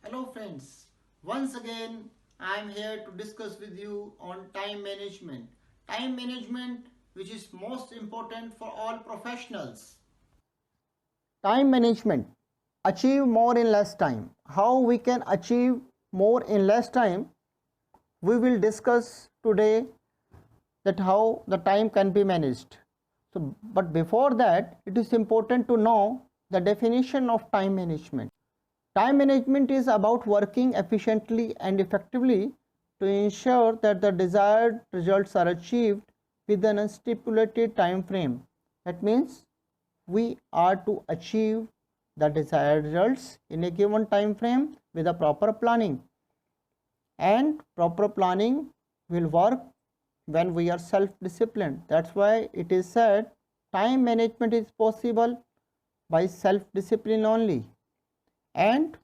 Hello friends, once again I am here to discuss with you on time management. Time management which is most important for all professionals. Time management. Achieve more in less time. How we can achieve more in less time? We will discuss today that how the time can be managed. But before that, it is important to know the definition of time management. Time management is about working efficiently and effectively to ensure that the desired results are achieved within a stipulated time frame. That means we are to achieve the desired results in a given time frame with a proper planning. And proper planning will work when we are self-disciplined. That's why it is said time management is possible by self-discipline only. And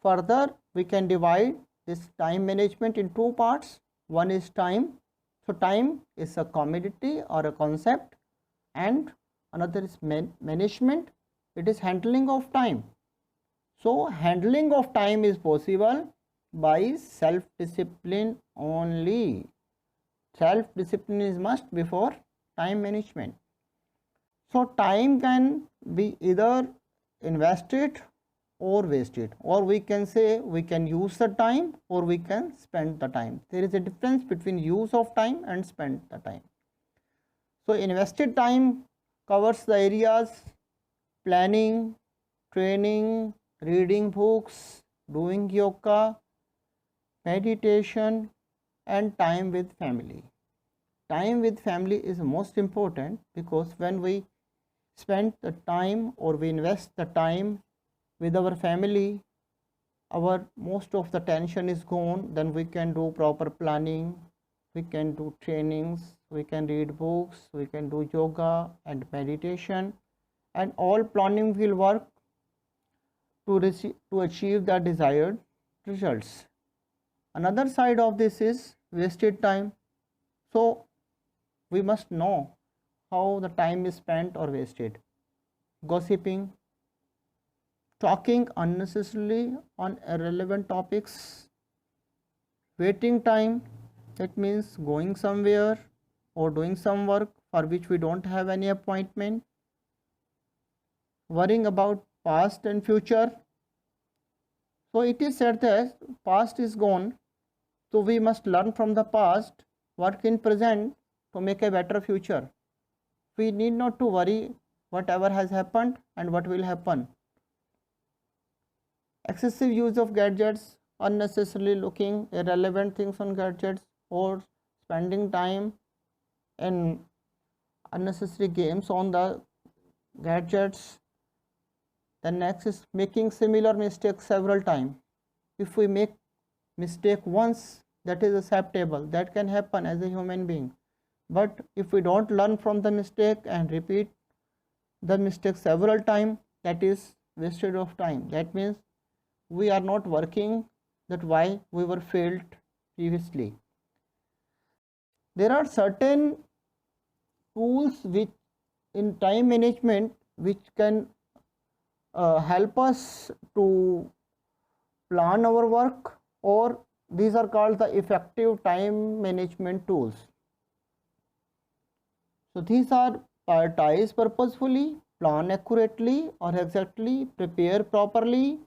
further, we can divide this time management in two parts. One is time. So, time is a commodity or a concept, and another is management. It is handling of time. So, handling of time is possible by self-discipline only. Self-discipline is must before time management. So, time can be either invested or wasted, or we can say we can use the time or we can spend the time. There is a difference between use of time and spend the time. So invested time covers the areas planning, training, reading books, doing yoga, meditation, and time with family. Time with family is most important because when we spend the time or we invest the time with our family, our most of the tension is gone. Then we can do proper planning, we can do trainings, we can read books, we can do yoga and meditation, and all planning will work to achieve the desired results. Another side of this is wasted time. So we must know how the time is spent or wasted. Gossiping, talking unnecessarily on irrelevant topics, waiting time, that means going somewhere or doing some work for which we don't have any appointment, worrying about past and future. So it is said that past is gone, so we must learn from the past, work in present to make a better future. We need not to worry whatever has happened and what will happen. Excessive use of gadgets, unnecessarily looking irrelevant things on gadgets, or spending time in unnecessary games on the gadgets. The next is making similar mistakes several times. If we make mistake once, that is acceptable, that can happen as a human being. But if we don't learn from the mistake and repeat the mistake several times, that is wasted of time. That means we are not working that why we were failed previously. There are certain tools which in time management which can help us to plan our work, or these are called the effective time management tools. So these are prioritize purposefully, plan accurately or exactly, prepare properly,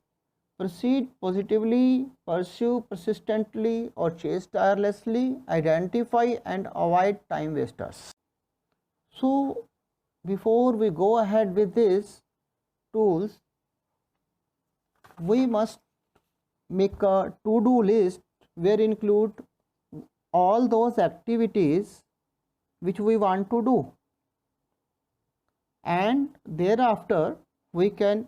proceed positively, pursue persistently or chase tirelessly, identify and avoid time wasters. So before we go ahead with these tools, we must make a to-do list where include all those activities which we want to do, and thereafter we can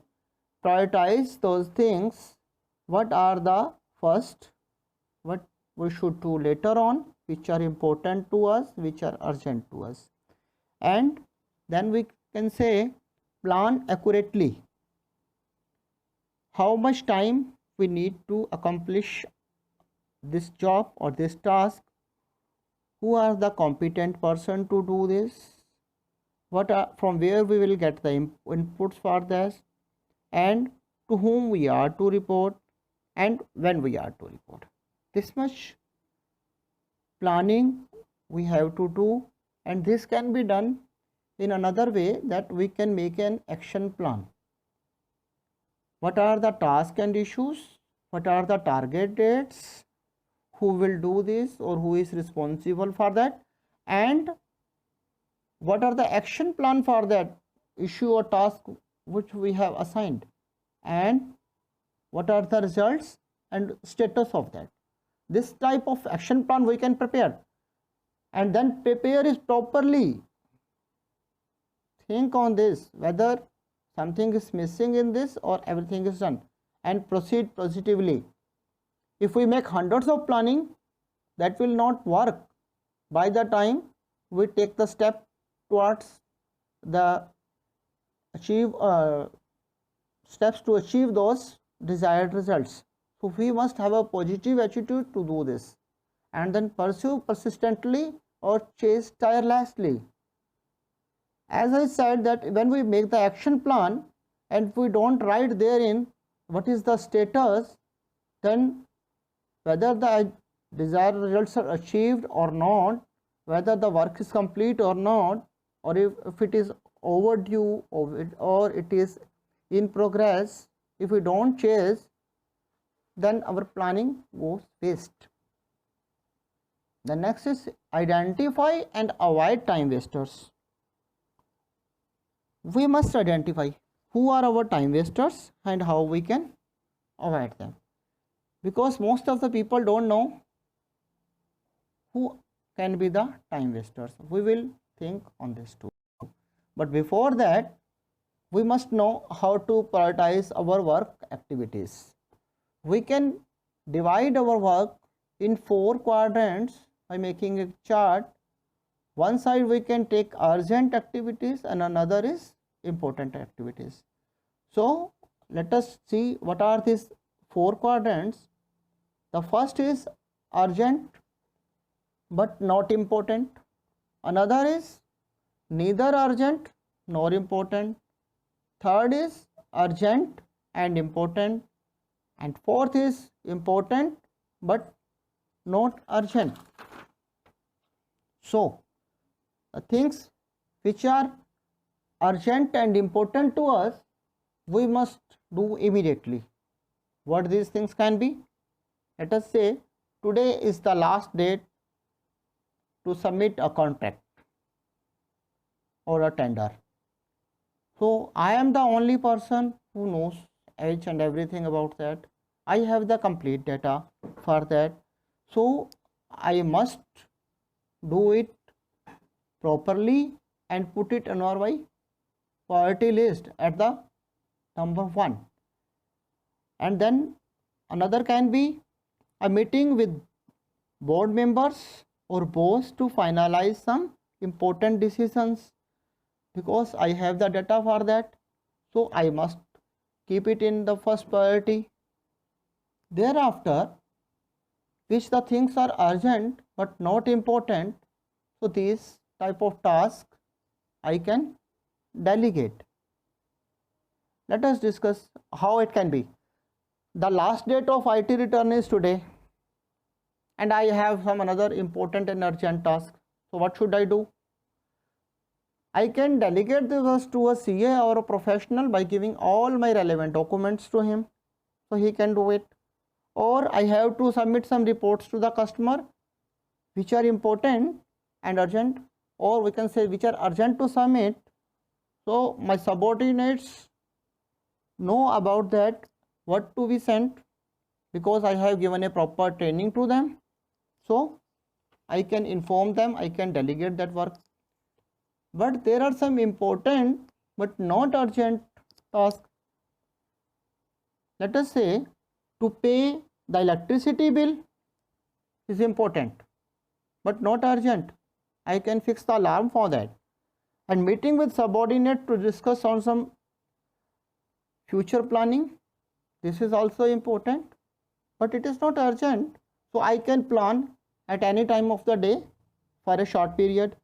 prioritize those things. What are the first, what we should do later on, which are important to us, which are urgent to us, and then we can say plan accurately how much time we need to accomplish this job or this task, who are the competent person to do this, what are, from where we will get the inputs for this, and to whom we are to report, and when we are to report. This much planning we have to do, and this can be done in another way, that we can make an action plan. What are the tasks and issues? What are the target dates? Who will do this or who is responsible for that? And what are the action plan for that issue or task which we have assigned? And what are the results and status of that? This type of action plan we can prepare, and then prepare is properly. Think on this, whether something is missing in this or everything is done, and proceed positively. If we make hundreds of planning, that will not work. By the time we take the step towards the steps to achieve those desired results. So we must have a positive attitude to do this, and then pursue persistently or chase tirelessly. As I said, that when we make the action plan and we don't write therein what is the status, then whether the desired results are achieved or not, whether the work is complete or not, or if it is overdue or it is in progress, if we don't chase, then our planning goes waste. The next is identify and avoid time wasters. We must identify who are our time wasters and how we can avoid them, because most of the people don't know who can be the time wasters. We will think on this too, but before that we must know how to prioritize our work activities. We can divide our work in 4 quadrants by making a chart. One side we can take urgent activities and another is important activities. So let us see what are these 4 quadrants. The first is urgent but not important. Another is neither urgent nor important. Third is urgent and important. And fourth is important but not urgent. So the things which are urgent and important to us, we must do immediately. What these things can be? Let us say today is the last date to submit a contract or a tender. So I am the only person who knows each and everything about that. I have the complete data for that. So I must do it properly and put it on our priority list at the number 1. And then another can be a meeting with board members or boss to finalize some important decisions, because I have the data for that. So I must keep it in the first priority. Thereafter, which the things are urgent but not important, so these type of task I can delegate. Let us discuss how it can be. The last date of IT return is today, and I have some another important and urgent task. So what should I do? I can delegate this to a CA or a professional by giving all my relevant documents to him, so he can do it. Or I have to submit some reports to the customer which are important and urgent, or we can say which are urgent to submit. So my subordinates know about that, what to be sent, because I have given a proper training to them. So I can inform them, I can delegate that work. But there are some important but not urgent tasks. Let us say to pay the electricity bill is important but not urgent. I can fix the alarm for that. And meeting with subordinate to discuss on some future planning, this is also important, but it is not urgent. So I can plan at any time of the day for a short period,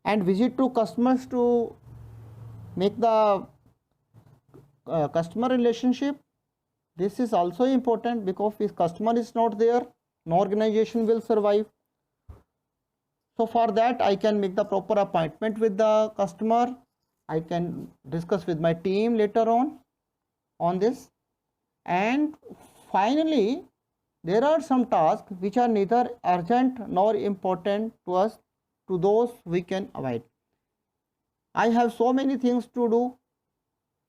and visit to customers to make the customer relationship This is also important because if customer is not there, no organization will survive. So for that, I can make the proper appointment with the customer. I can discuss with my team later on this. And finally, there are some tasks which are neither urgent nor important to us. To those we can avoid. I have so many things to do,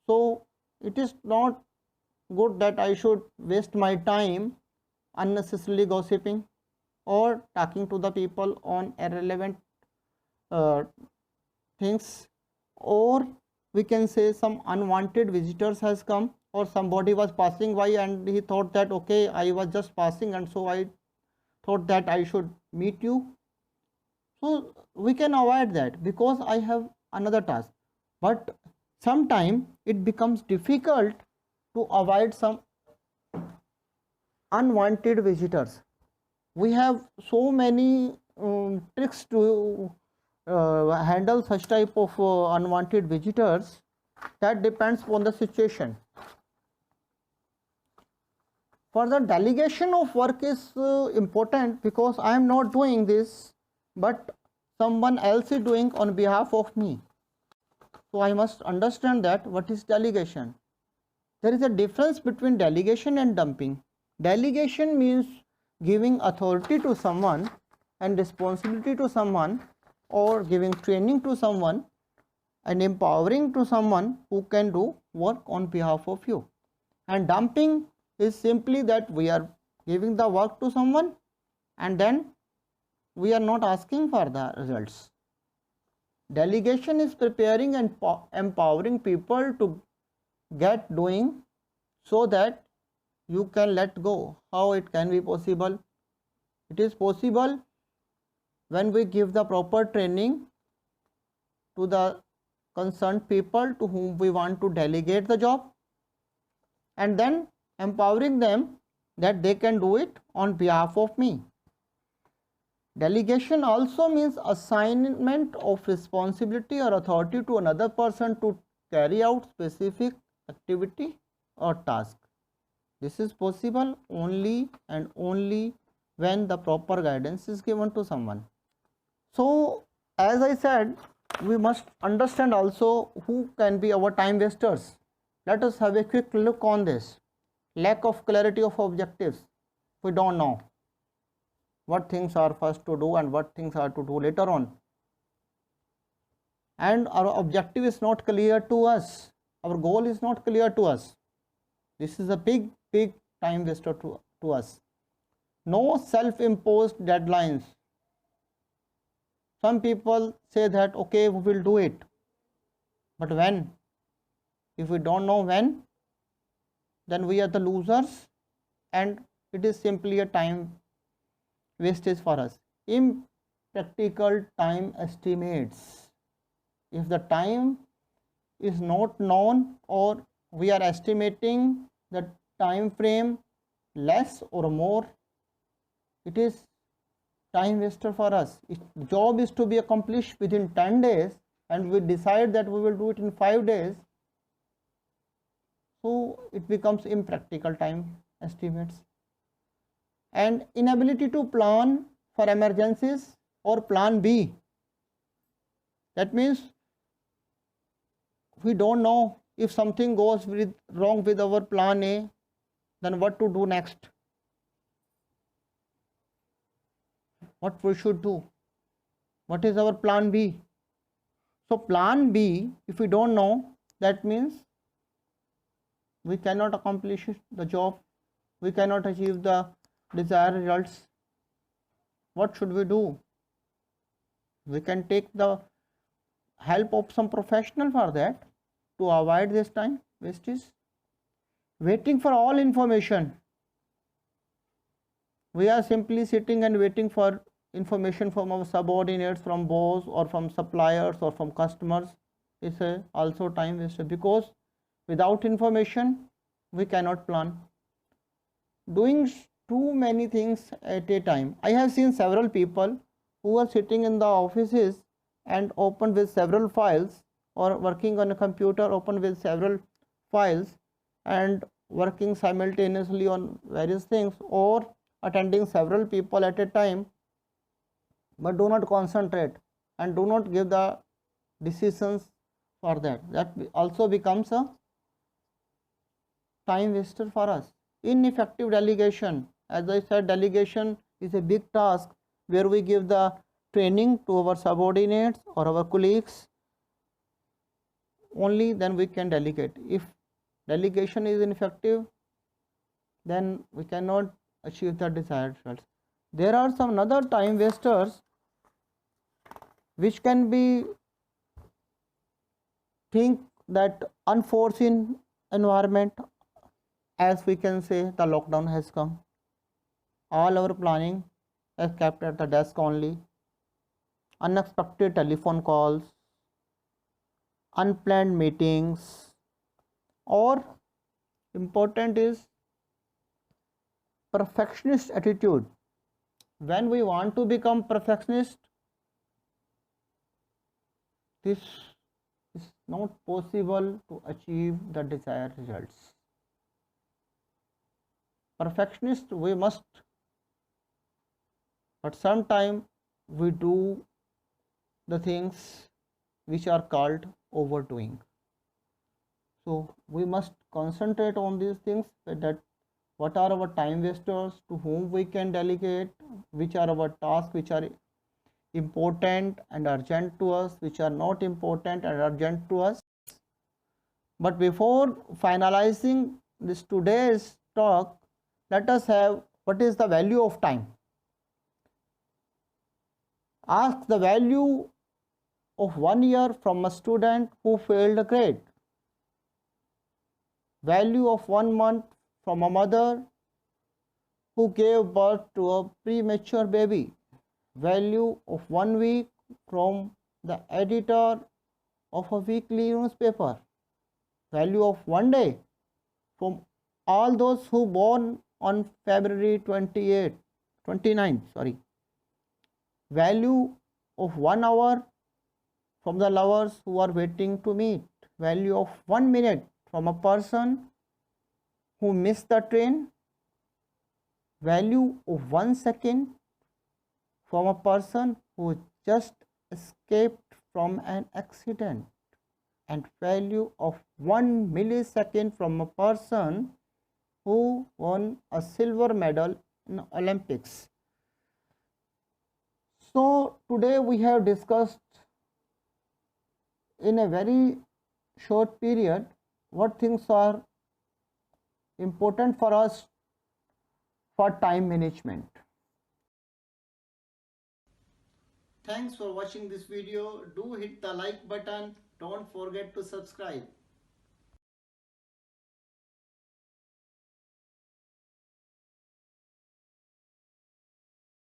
so it is not good that I should waste my time unnecessarily gossiping or talking to the people on irrelevant things, or we can say some unwanted visitors has come, or somebody was passing by and he thought that okay, I was just passing and so I thought that I should meet you. So we can avoid that because I have another task. But sometimes it becomes difficult to avoid some unwanted visitors. We have so many tricks to handle such type of unwanted visitors. That depends on the situation. For the delegation of work is important because I am not doing this, but someone else is doing on behalf of me. So I must understand that what is delegation. There is a difference between delegation and dumping. Delegation means giving authority to someone and responsibility to someone, or giving training to someone and empowering to someone who can do work on behalf of you. And dumping is simply that we are giving the work to someone and then we are not asking for the results. Delegation is preparing and empowering people to get doing so that you can let go. How it can be possible? It is possible when we give the proper training to the concerned people to whom we want to delegate the job, and then empowering them that they can do it on behalf of me. Delegation also means assignment of responsibility or authority to another person to carry out specific activity or task. This is possible only and only when the proper guidance is given to someone. So, as I said, we must understand also who can be our time wasters. Let us have a quick look on this. Lack of clarity of objectives. We don't know what things are first to do and what things are to do later on. And our objective is not clear to us. Our goal is not clear to us. This is a big time waster to us. No self-imposed deadlines. Some people say that okay, we will do it, but when? If we don't know when, then we are the losers and it is simply a time wastage for us. Impractical time estimates. If the time is not known or we are estimating the time frame less or more, it is time waster for us. If the job is to be accomplished within 10 days and we decide that we will do it in 5 days, so it becomes impractical time estimates. And inability to plan for emergencies or plan B. That means we don't know if something goes wrong with our plan A, then what to do next, what we should do, what is our plan B. So plan B, if we don't know, that means we cannot accomplish the job, we cannot achieve the desired results. What should we do? We can take the help of some professional for that to avoid this time wastage. Waiting for all information. We are simply sitting and waiting for information from our subordinates, from boss or from suppliers or from customers. Is also time waster because without information we cannot plan. Doing too many things at a time. I have seen several people who are sitting in the offices and open with several files, or working on a computer open with several files, and working simultaneously on various things or attending several people at a time, but do not concentrate and do not give the decisions for that also becomes a time waster for us. Ineffective delegation, as I said, delegation is a big task where we give the training to our subordinates or our colleagues. Only then we can delegate. If delegation is ineffective, then we cannot achieve the desired results. There are some other time wasters which can be think that unforeseen environment, as we can say the lockdown has come, all our planning is kept at the desk only, unexpected telephone calls, unplanned meetings, or important is perfectionist attitude. When we want to become perfectionist, this is not possible to achieve the desired results. Perfectionist we must, but sometimes we do the things which are called overdoing. So we must concentrate on these things, that what are our time wasters, to whom we can delegate, which are our tasks which are important and urgent to us, which are not important and urgent to us. But before finalizing this today's talk, let us have what is the value of time. Ask the value of 1 year from a student who failed a grade. Value of 1 month from a mother who gave birth to a premature baby. Value of 1 week from the editor of a weekly newspaper. Value of 1 day from all those who born on February 29th. Value of 1 hour from the lovers who are waiting to meet. Value of 1 minute from a person who missed the train. Value of 1 second from a person who just escaped from an accident. And value of 1 millisecond from a person who won a silver medal in Olympics. So today we have discussed in a very short period what things are important for us for time management. Thanks for watching this video. Do hit the like button. Don't forget to subscribe.